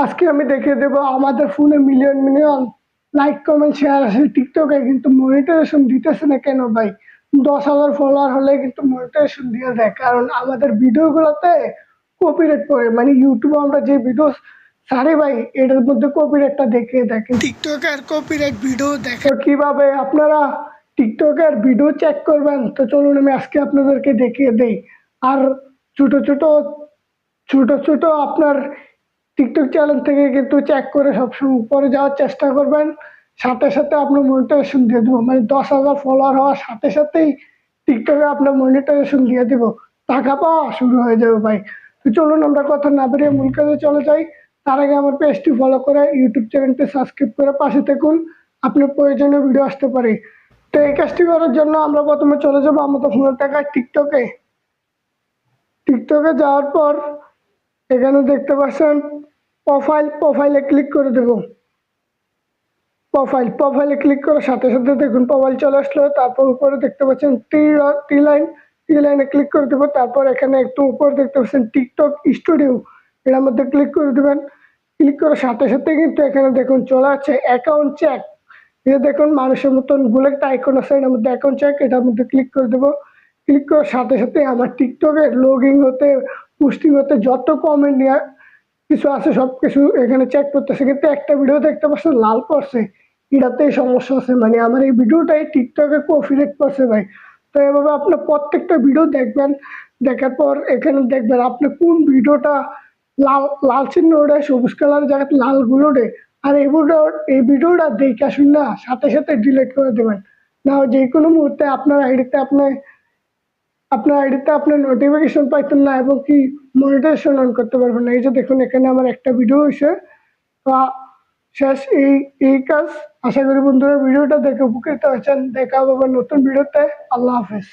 আজকে আমি দেখিয়ে দেবো আমাদের ফোনে million million like comment share আছে, টিকটকে কিন্তু মনিটাইজেশন দিতেছে না কেন ভাই? 10,000 ফলোয়ার হলে কিন্তু মনিটাইজেশন দিয়ে দেয়, কারণ আমাদের ভিডিওগুলোতে কপিরাইট পড়ে। মানে ইউটিউবে আমরা যে ভিডিও ছাড়ি ভাই, এটার মধ্যে কপিরাইটটা দেখিয়ে দেয়, কিন্তু টিকটকে আর কপিরাইট ভিডিও দেখে। তো কিভাবে আপনারা টিকটকের ভিডিও চেক করবেন, তো চলুন আমি আজকে আপনাদেরকে দেখিয়ে দেই। আর ছোট ছোট ছোট ছোট আপনার টিকটক চ্যানেল থেকে কিন্তু চেক করে সবসময় উপরে যাওয়ার চেষ্টা করবেন। সাথে সাথে আপনার মনিটাইজেশন দিয়ে দেবো, মানে 10,000 ফলোয়ার হওয়ার সাথে সাথেই টিকটকে আপনার মনিটাইজেশন দিয়ে দেবো, টাকা পাওয়া শুরু হয়ে যাবে ভাই। তো চলুন আমরা কথা না বেরিয়ে মূল কাজে চলে যাই। তার আগে আমার পেজটি ফলো করে ইউটিউব চ্যানেলটি সাবস্ক্রাইব করে পাশে থাকুন, আপনার প্রয়োজনীয় ভিডিও আসতে পারে। তো এই কাজটি করার জন্য আমরা প্রথমে চলে যাবো আমাদের ফোনের টাকায় টিকটকে। টিকটকে যাওয়ার পর এখানে দেখতে পাচ্ছেন প্রোফাইলে ক্লিক করে দেব। প্রোফাইলে ক্লিক করার সাথে সাথে দেখুন প্রোফাইল চলে আসলো। তারপর উপরে দেখতে পাচ্ছেন টি লাইনে ক্লিক করে দেবো। তারপর এখানে একটু উপরে দেখতে পাচ্ছেন টিকটক স্টুডিও, এটার মধ্যে ক্লিক করে দেবেন। ক্লিক করার সাথে সাথে কিন্তু এখানে দেখুন চলে আসছে অ্যাকাউন্ট চেক। এটা দেখুন মানুষের মতন গুলো একটা আইকন আছে, এটার মধ্যে অ্যাকাউন্ট চেক, এটার মধ্যে ক্লিক করে দেবো। ক্লিক করার সাথে সাথে আমার টিকটকে লগইন হতে, পোস্টিং হতে যত কমেন্ট নিয়ে কিছু আছে সব কিছু এখানে চেক করতেছে, কিন্তু একটা ভিডিও দেখতে পাচ্ছেন লাল পড়ছে, এটাতেই সমস্যা আছে। মানে আমার এই ভিডিওটাই টিকটকে কপিরাইট করছে ভাই। তো এভাবে আপনার প্রত্যেকটা ভিডিও দেখবেন, দেখার পর এখানে দেখবেন আপনি কোন ভিডিওটা লাল লাল চিহ্ন ওঠে, সবুজ কালার জায়গাতে লাল গুলো ওঠে। আর এই ভিডিওটা দেখে শুনে সাথে সাথে ডিলিট করে দেবেন, না যে কোনো মুহূর্তে আপনার আইডিতে আপনার নোটিফিকেশন পাইতেন না, এবং কি মনিটাইজেশন অন করতে পারবেন না। এই যে দেখুন এখানে আমার একটা ভিডিও হয়েছে। তো শেষ এই কাজ। আশা করি বন্ধুরা ভিডিওটা দেখে উপকৃত হয়েছেন। দেখা হবে আবার নতুন ভিডিওতে। আল্লাহ হাফেজ।